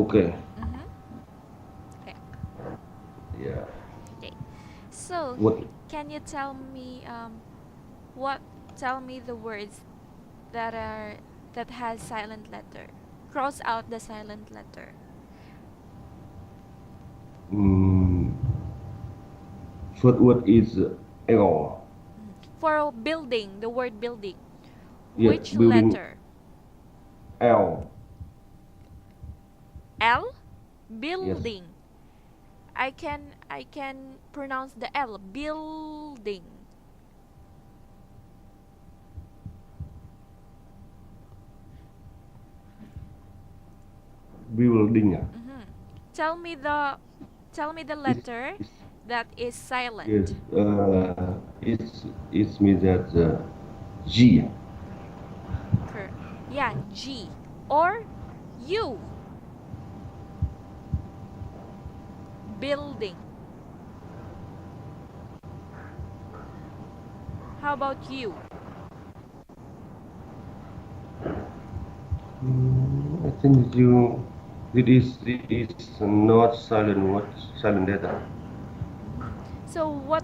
Okay. Mm-hmm. Okay. Yeah. Okay. So, What? can you tell me what tell me the words that are that has silent letter? Cross out the silent letter. Mm, first word is L. For building, the word building. Yeah, Which building letter? L. L? Yes. Building. I can pronounce the L. Building. Building. Mm-hmm. Tell me the tell me the It's, letter it's that is yes. silent. It's means that G. Yeah, G or U. Building. How about you? I think you. It is not silent. What silent letter? Mm-hmm. So what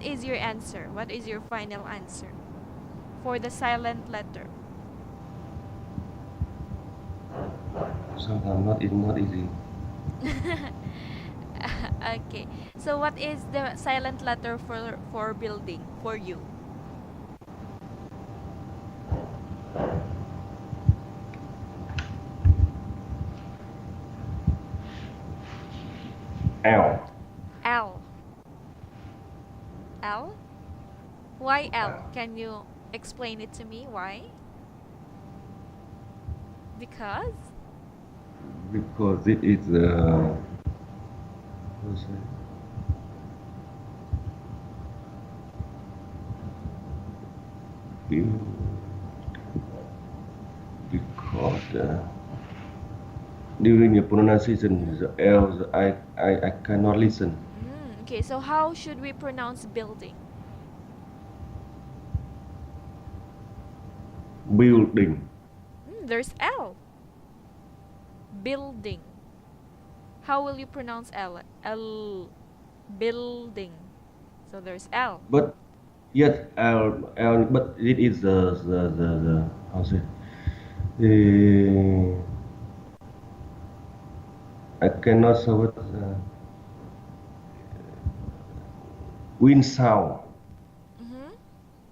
is your answer? What is your final answer for the silent letter? Sometimes not. It's not easy. Okay. So what is the silent letter for building for you? L. L. L? Why L? Can you explain it to me? Why? Because? Because it is how to say, be- because during the pronunciation, Mm-hmm. the L, I cannot listen. Okay, so how should we pronounce building? Building. There's L. Building. How will you pronounce L? L. Building. So there's L. But yes, L, but it is the how to say, the I cannot say what wind sound, Mm-hmm.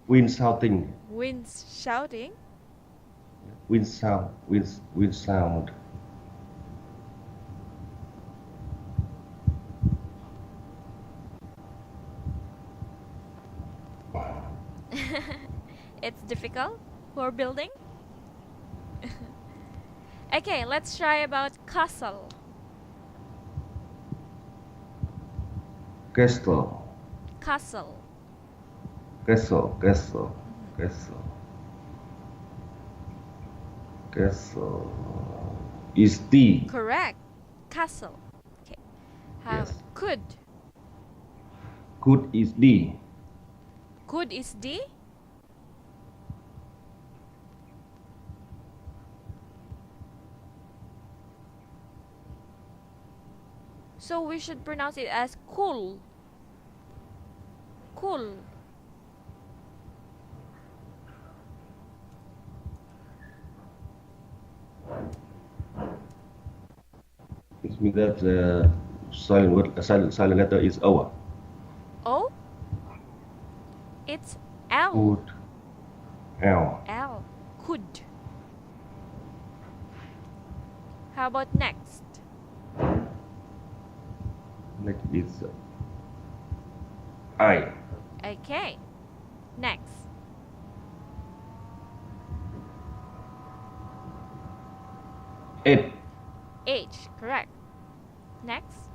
wind shouting, Winds shouting. wind sound, wind sound. It's difficult for building. Okay, let's try about castle. Castle, Castle. castle, castle, Mm-hmm. castle, castle. Is D. Correct. Castle. Okay. How Yes. could. Could is D. Could is D. So we should pronounce it as cool. Cool. It means that silent word, silent letter is O. O. It's L. Could L. L. Could. How about next? Like it's I. Okay. Next. It. H. Correct. Next.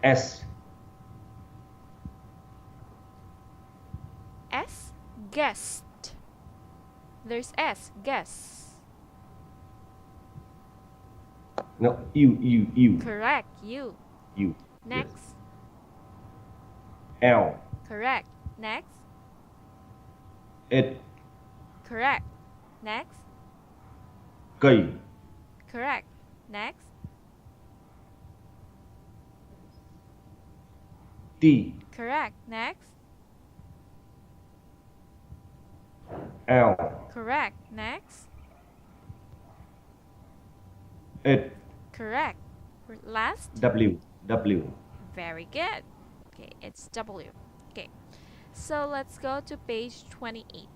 S. S. Guest. There's S. Guess. No, U. Correct. You. U. Yes. Next. L. Correct. Next. It. Correct. Next. cây. Correct. Next. T. Correct. Next. L. Correct. Next. H. Correct. Last. W. W. Very good. Okay, it's W. Okay, so let's go to page 28.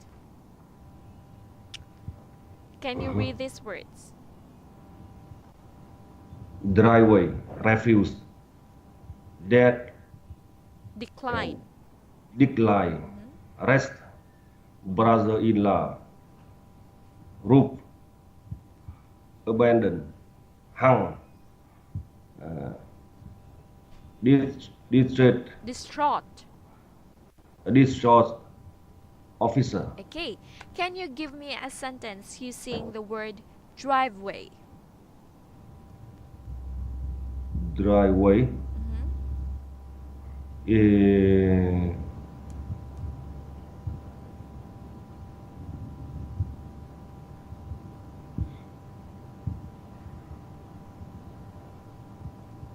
Can you read these words? Driveway. Refuse. Dead. Decline. Decline. Rest. Brother-in-law. Roof. Abandon. Hung. Distraught. Distraught. Distraught. Officer. Okay, can you give me a sentence using the word driveway? Driveway.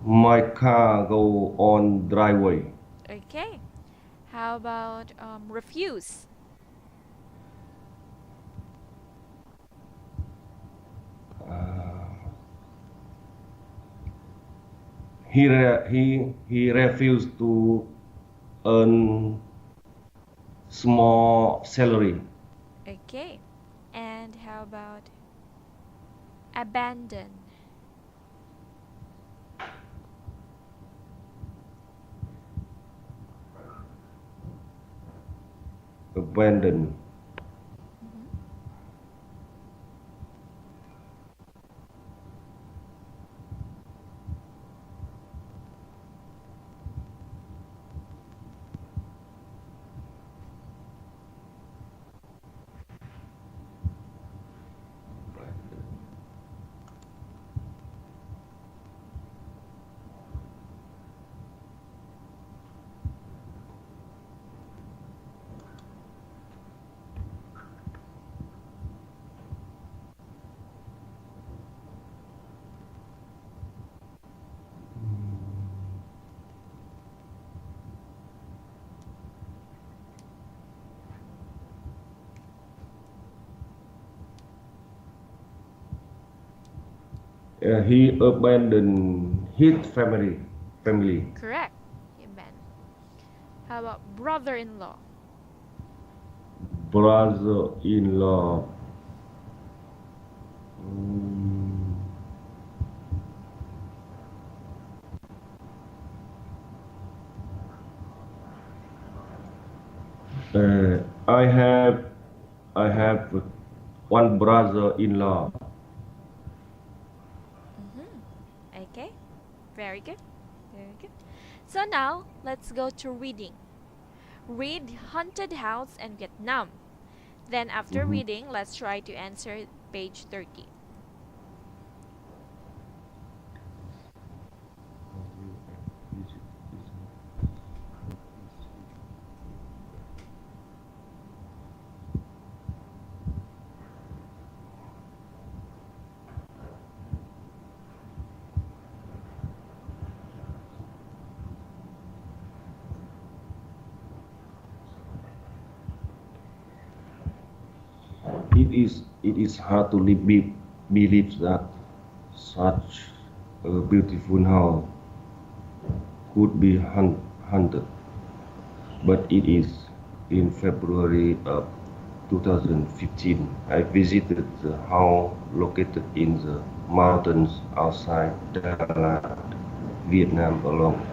My car go on driveway. Okay, how about refuse? He refused to earn small salary. Okay, and how about abandon? Abandon. He abandoned his family. Correct. Amen. How about brother-in-law? Brother-in-law. I have one brother-in-law. Okay, very good. Very good. So now let's go to reading. Read Haunted House in Vietnam. Then after reading, let's try to answer page 30. It is hard to believe that such a beautiful house could be haunted, but it is. In February of 2015, I visited the house located in the mountains outside Dalat, Vietnam, along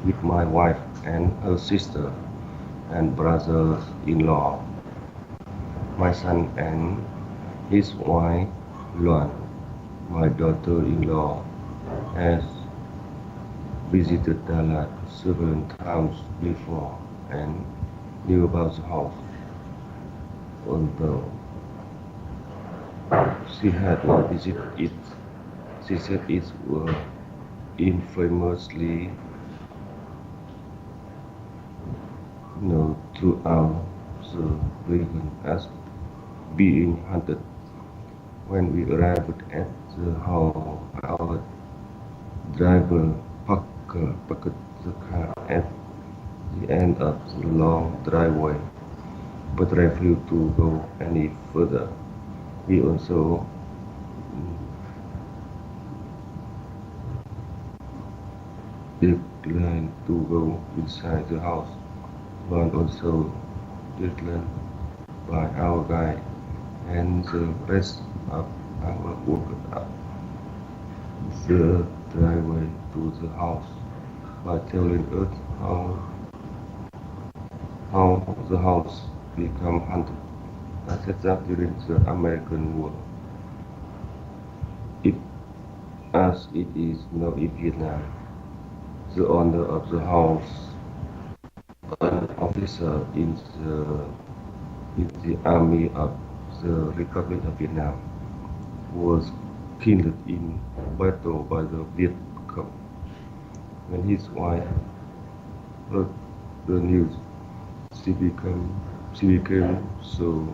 with my wife and her sister and brothers-in-law, my son and his wife, Luan. My daughter-in-law has visited Dalat several times before and knew about the house, although she had not visited it. She said it was infamously known throughout the region as being haunted. When we arrived at the house, our driver parked the car at the end of the long driveway, but refused to go any further. He also declined to go inside the house, but also declined by our guide and the rest of our walked up the driveway to the house by telling us how the house became haunted. I set up during the American War. It, as it is now in Vietnam, the owner of the house, an officer in the Army of the Republic of Vietnam, was killed in battle by the Viet Cong. When his wife heard the news, she became so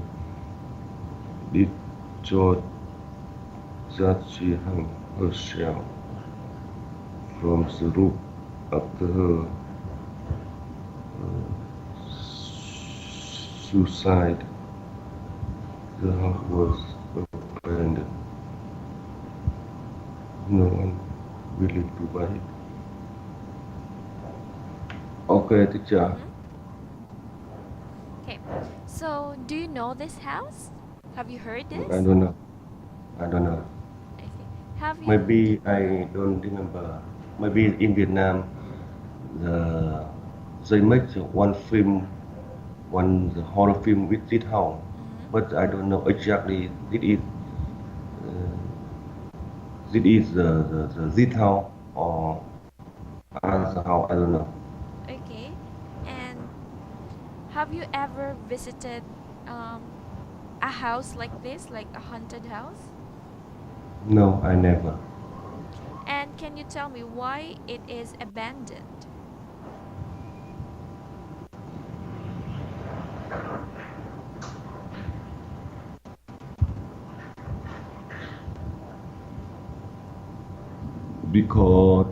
distraught that she hung herself from the roof after her suicide. The house was abandoned. No one willing to buy it. Okay, teacher. Okay. So, do you know this house? Have you heard this? I don't know. I don't know. I see. Have you? Maybe I don't remember. Maybe in Vietnam, the they make one film, the horror film with this house, but I don't know exactly. It is the this house or other house. I don't know. Okay. And have you ever visited a house like this, like a haunted house? No, I never. And can you tell me why it is abandoned? Because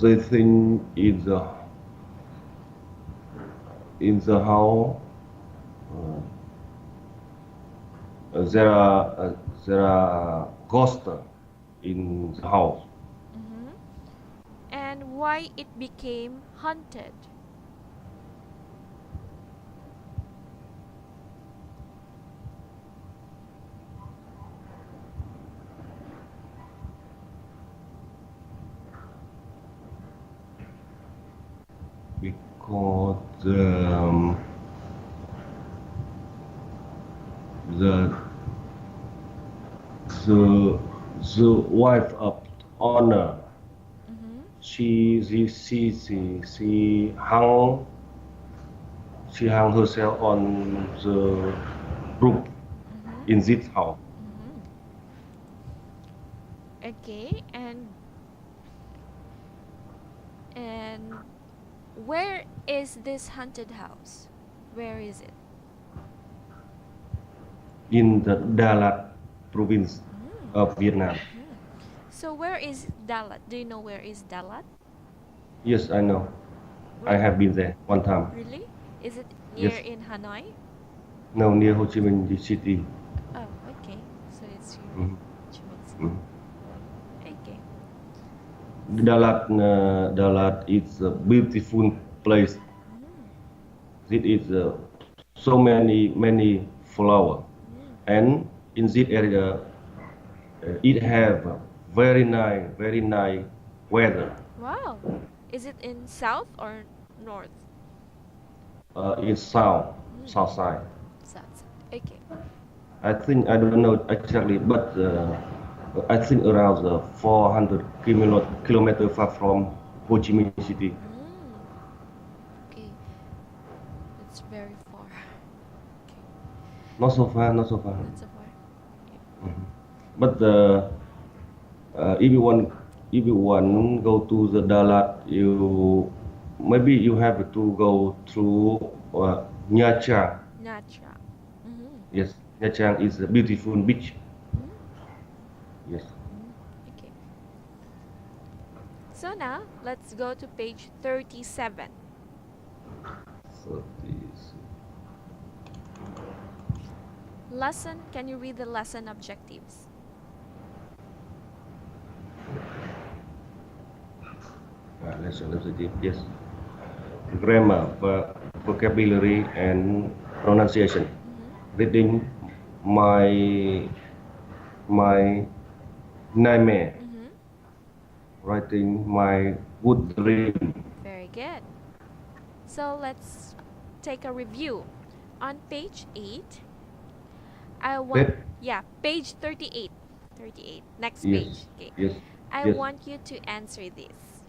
they think in the house there are ghosts in the house. Mm-hmm. And why it became haunted? Because the the the wife of owner, Mm-hmm. she hung herself on the roof Mm-hmm. in this house. Mm-hmm. Okay, and where is this haunted house? Where is it? In the Dalat province Mm. of Vietnam. Mm. So where is Dalat? Do you know where is Dalat? Yes, I know. I have been there one time. Really? Is it near Yes. in Hanoi? No, near Ho Chi Minh City. Oh, okay. So it's here. Mhm. Ho Chi Minh City. Mhm. Okay. Dalat is a beautiful place. Mm. It is so many flower, Mm. and in this area, it have very nice weather. Wow. Is it in south or north? In south side. South. Okay. I don't know exactly, but I think around 400 kilometer far from Ho Chi Minh City. Okay. It's very far. Okay. Not so far, not so far. Not so far. Mhm. But if you want go to the Dalat, maybe you have to go through Nha Trang. Nha Trang. Mm-hmm. Yes, Nha Trang is a beautiful beach. Mm, Yes. okay. So now let's go to page 37. So this. Lesson, can you read the lesson objectives? Lesson objective. Yes. Grammar, vocabulary, and pronunciation. Mm-hmm. Reading my my nightmare. Mm-hmm. Writing my good dream. Very good. So let's take a review. On page 8, I want, Pep. yeah, page 38. 38. Next Yes. page. Okay. Yes. I Yes. want you to answer this.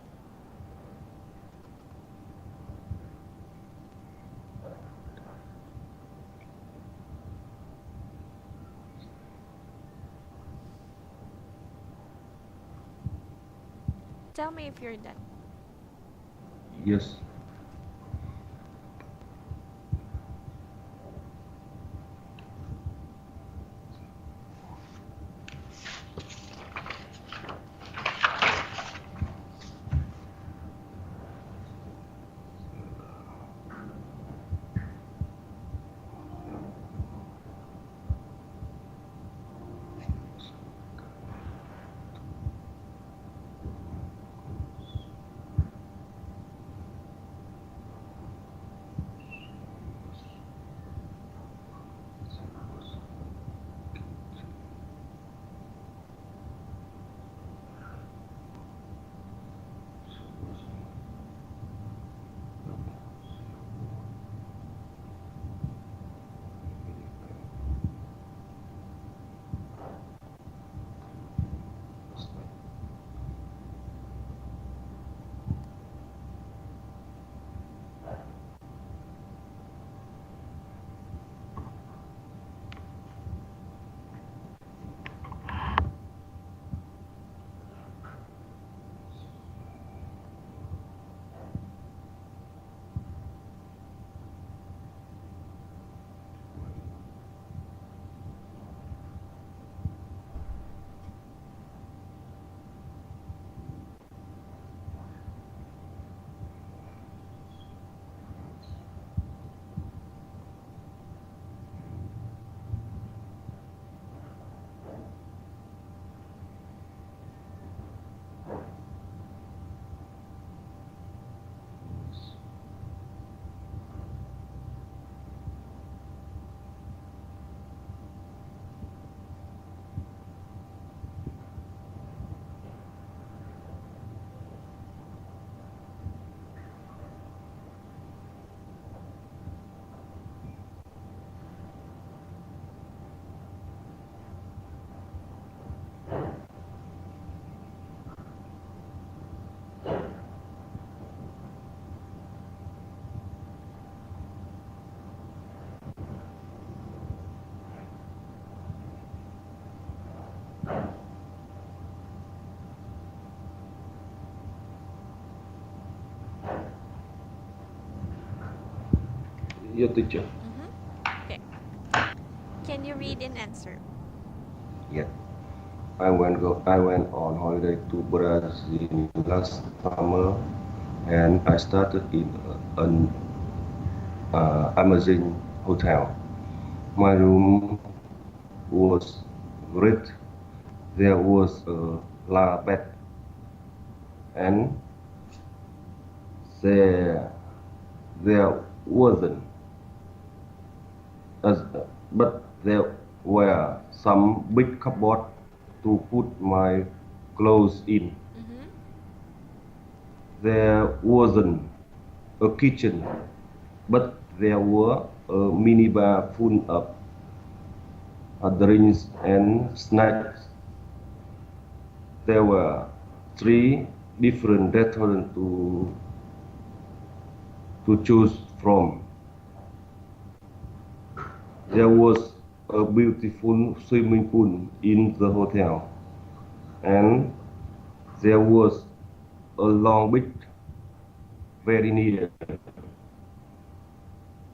Tell me if you're done. Yes. Your teacher. Mm-hmm. Okay. Can you read and answer? Yeah. I went on holiday to Brazil last summer, and I started in an amazing hotel. My room was great. There was a large bed, and there there wasn't as but there were some big cupboard to put my clothes in. Mm-hmm. There wasn't a kitchen, but there were a minibar full of drinks and snacks. There were three different restaurants to choose from. There was a beautiful swimming pool in the hotel, and there was a long beach very near.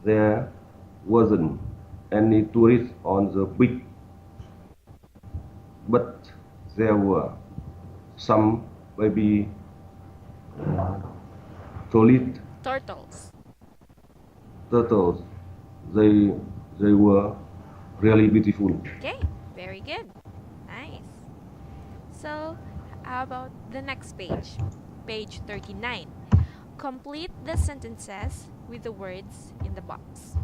There wasn't any tourists on the beach, but there were some baby solid Turtles. turtles. They they were really beautiful. Okay, very good. Nice. So, how about the next page? Page 39. Complete the sentences with the words in the box.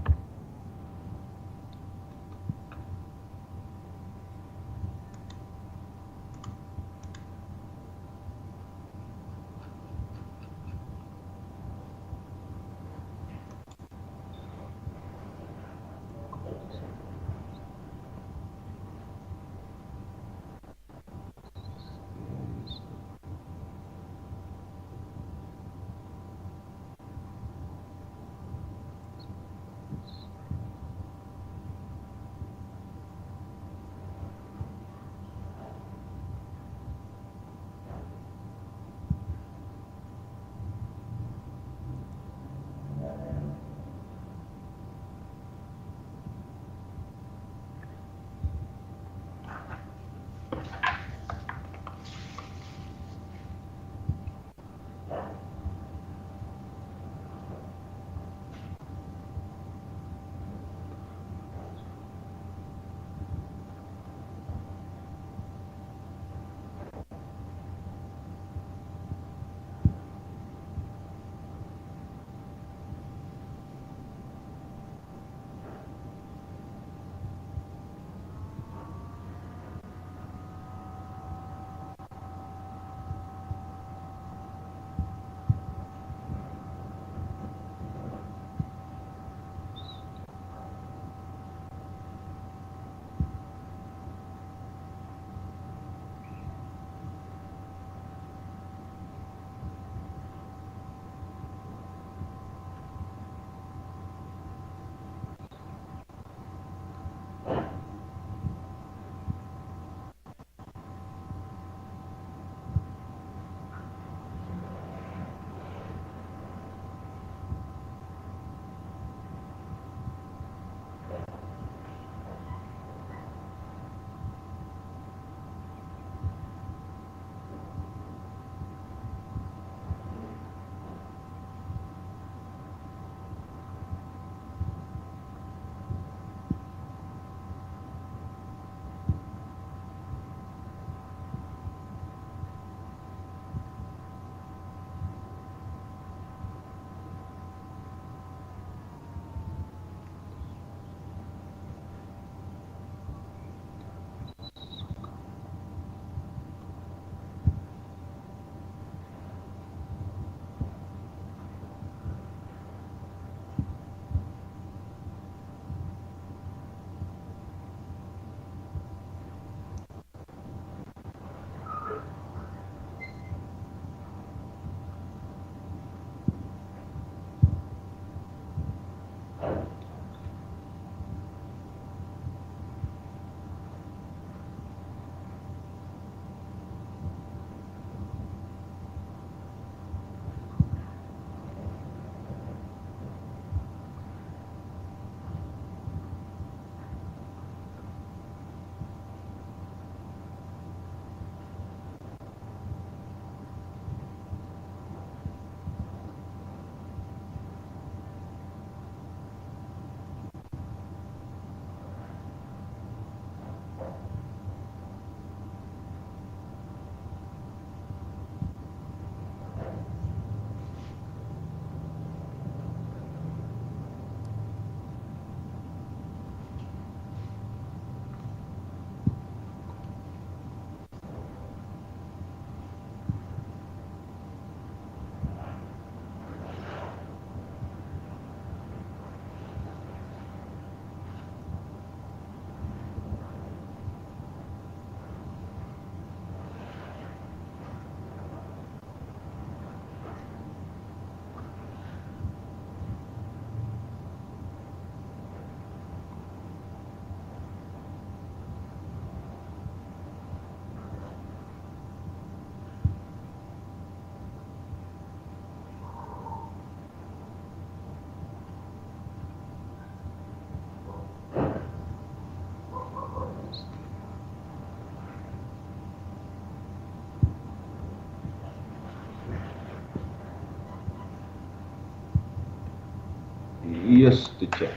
Yes, teacher.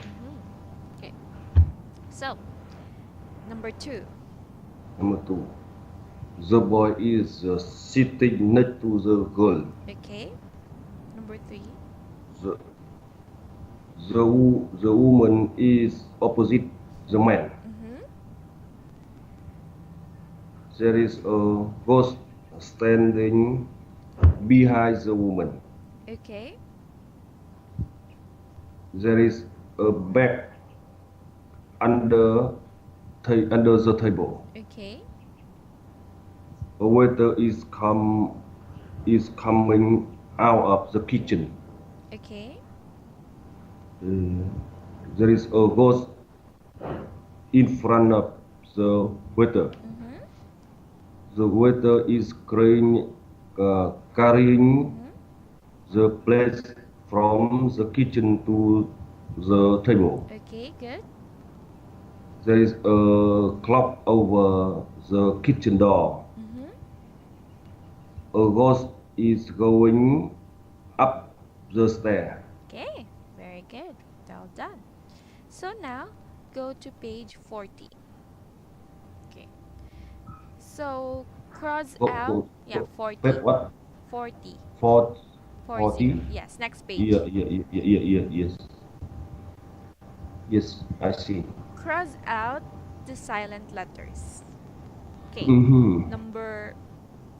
Okay. So, number 2. Number 2. The boy is sitting next to the girl. Okay. Number 3. The, the woman is opposite the man. There is a ghost standing behind the woman. Okay. There is a bag under the table. Okay. A waiter is coming out of the kitchen. Okay. There is a ghost in front of the waiter. The waiter is carrying the plates from the kitchen to the table. Okay, good. There is a clock over the kitchen door. A ghost is going up the stair. Okay, very good. Well done. So now go to page 40. Okay. So cross out. Yeah, 40. What? 40. 40? Yes, next page. Yeah, yes. Yes, I see. Cross out the silent letters. Okay. Number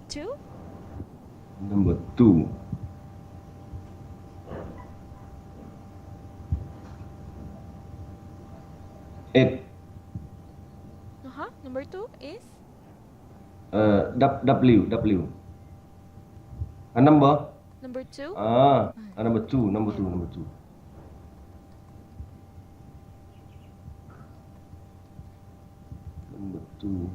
2. Number 2. It. Number 2 is W. A number? number 2. Number 2. Number 2. Number 2.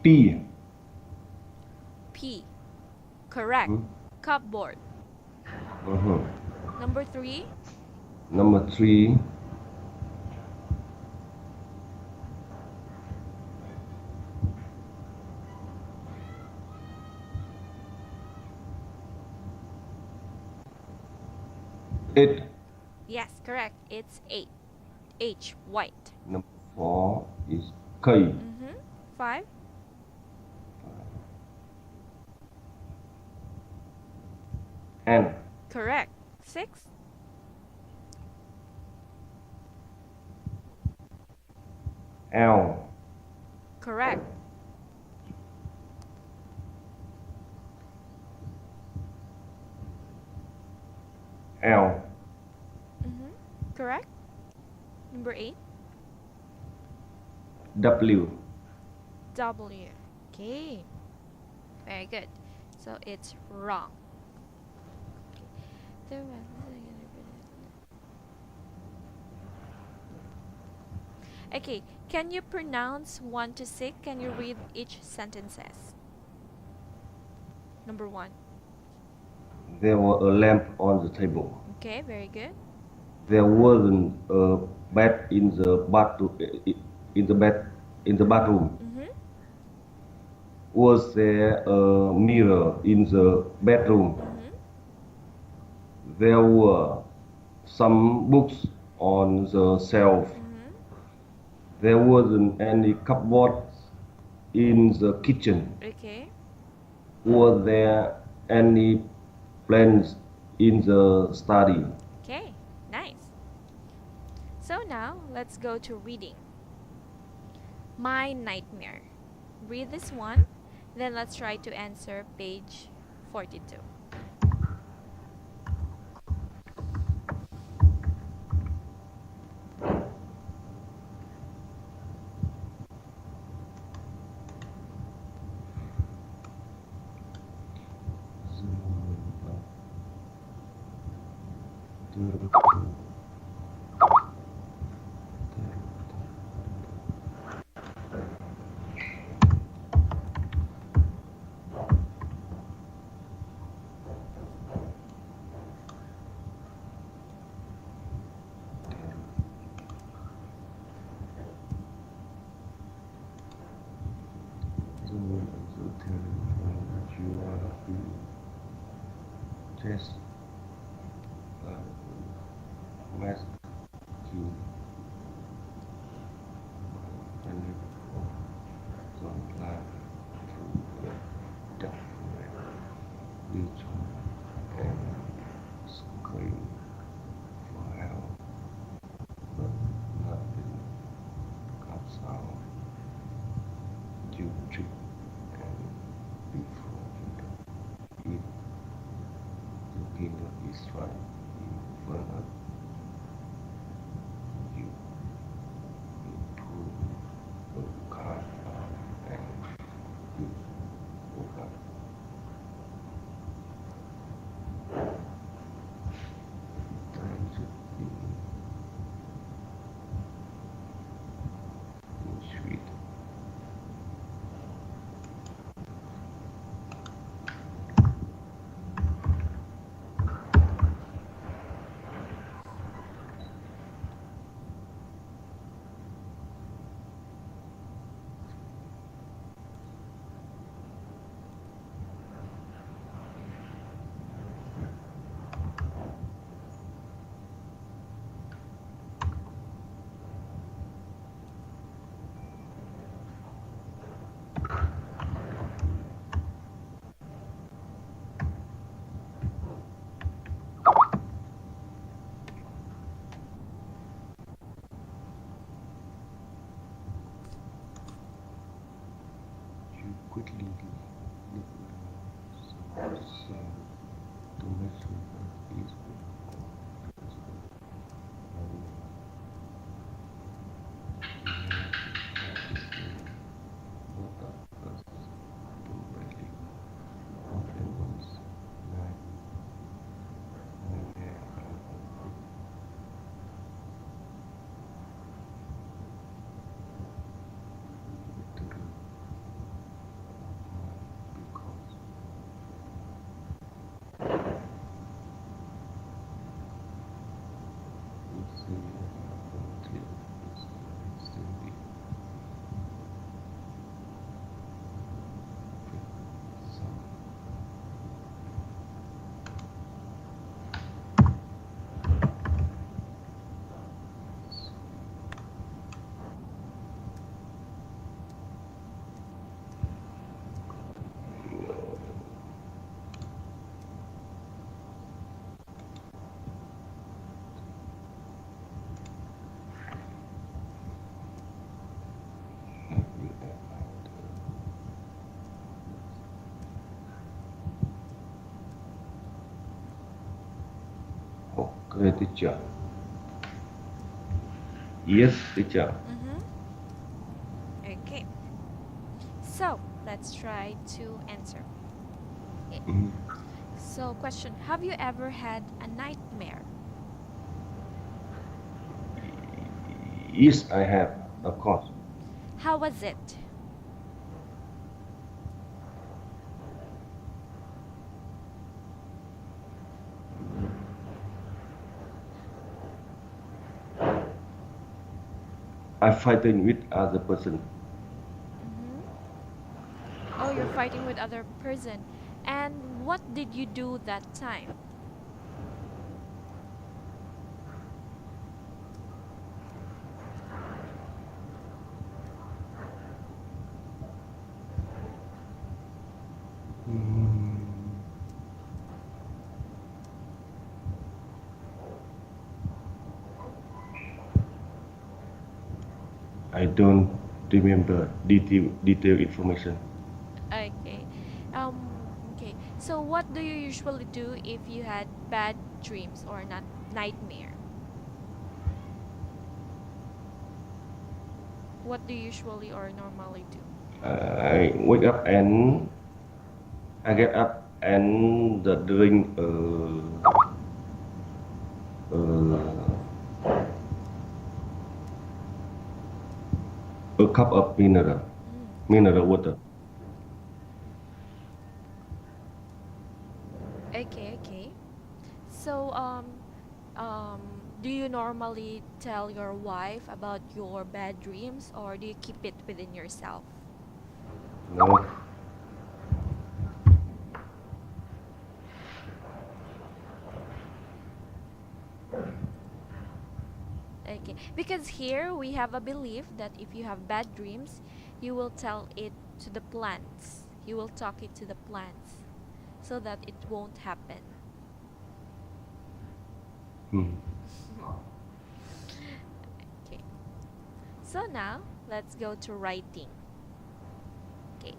P. P. Correct. Cupboard. Number 3. Number 3. It. Yes, correct. It's 8. H. White. Number 4 is K. 5. N. Correct. 6. L. Correct. L. Correct. Number 8. W. W. Okay. Very good. So it's wrong. Okay. Can you pronounce 1 to 6? Can you read each sentences? Number 1. There was a lamp on the table. Okay, very good. There wasn't a bed in the bathroom. Was there a mirror in the bedroom? There were some books on the shelf. There wasn't any cupboards in the kitchen. Okay. Were there any plants in the study? Okay, nice. So now let's go to reading. My nightmare. Read this one, then let's try to answer page 42. test mask to my don't lie through the document which and scream for help, but nothing comes out. You trip and before it, the killer is right in front of you. You pull a card out and you woke up. Trying to be sweet. You quickly look around some to make sure that is what us to really everyone's like because we see until it's still be some happy at night. Okay, teacher. Yes, teacher. Okay. So let's try to answer. Okay. Mhm. So, question: have you ever had a nightmare? Yes, I have, of course. How was it? I fighting with other person. Oh, you're fighting with other person. And what did you do that time? Mm, I don't remember detail information. Okay. Okay. So what do you usually do if you had bad dreams or not nightmare? What do you usually or normally do? I wake up and I get up and drink a cup of mineral water. Okay, okay. So do you normally tell your wife about your bad dreams or do you keep it within yourself? No, Okay, because here we have a belief that if you have bad dreams, you will tell it to the plants. You will talk it to the plants so that it won't happen. Hmm. Okay, so now let's go to writing. Okay,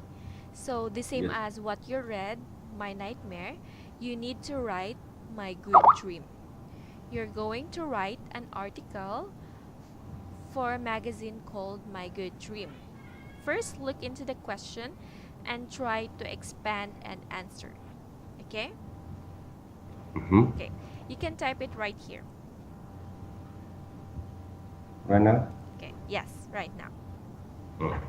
so the same Yes. as what you read, my nightmare, you need to write my good dream. You're going to write an article for a magazine called My Good Dream. First, look into the question and try to expand and answer. Okay? Mm-hmm. Okay. You can type it right here. Right now? Okay. Yes, right now. Oh.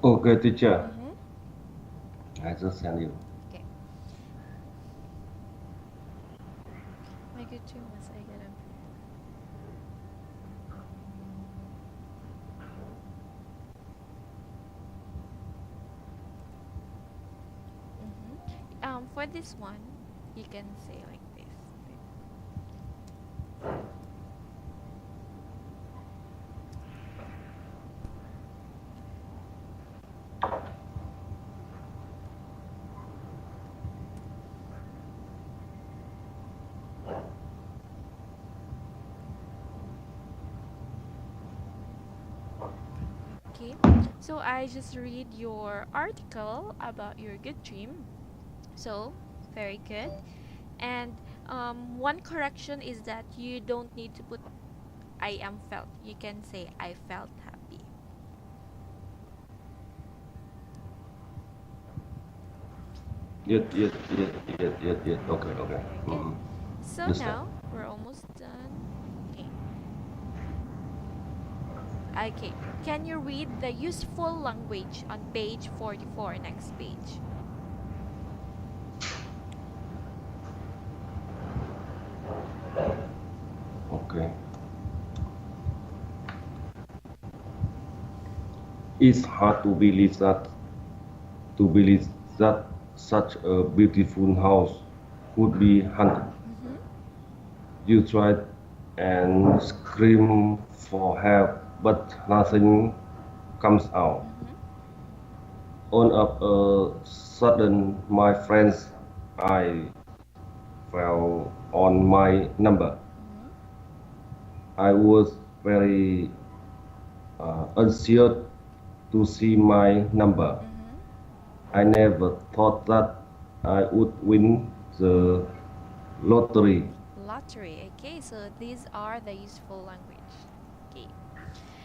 Okay, teacher. Mm-hmm. I just send you. Okay. May good too, mas ay ganun. For this one, you can say like this. Okay, so I just read your article about your good dream. So, very good. And one correction is that you don't need to put I am felt. You can say I felt happy. Yet. Okay, okay. Very good. Mm-hmm. So Understand. now we're almost done. Okay. Okay. Can you read the useful language on page 44, next page? Okay. It's hard to believe that such a beautiful house could be haunted. Mm-hmm. You tried and scream for help, but nothing comes out. Mm-hmm. On a sudden, my friend's eye fell on my number. Mm-hmm. I was very anxious to see my number. Mm-hmm. I never thought that I would win the lottery. Lottery. Okay, so these are the useful language. Okay.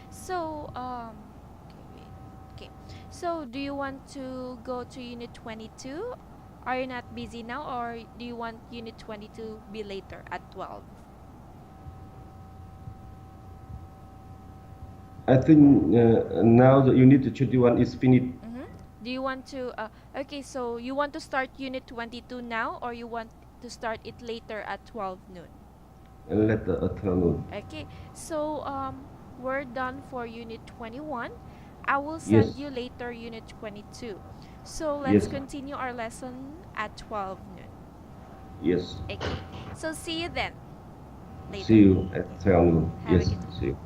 So okay, wait. Okay. So do you want to go to unit 22? Are you not busy now, or do you want unit 22 be later at 12? I think now the unit 21 is finished. Mm-hmm. Do you want to okay, so you want to start unit 22 now, or you want to start it later at 12 noon? Let the afternoon. Okay, so we're done for unit 21. I will send Yes, you later unit 22. So let's yes, continue our lesson at 12 noon. yes. Okay, so see you then See later. you at afternoon. Have a Yes, good see you.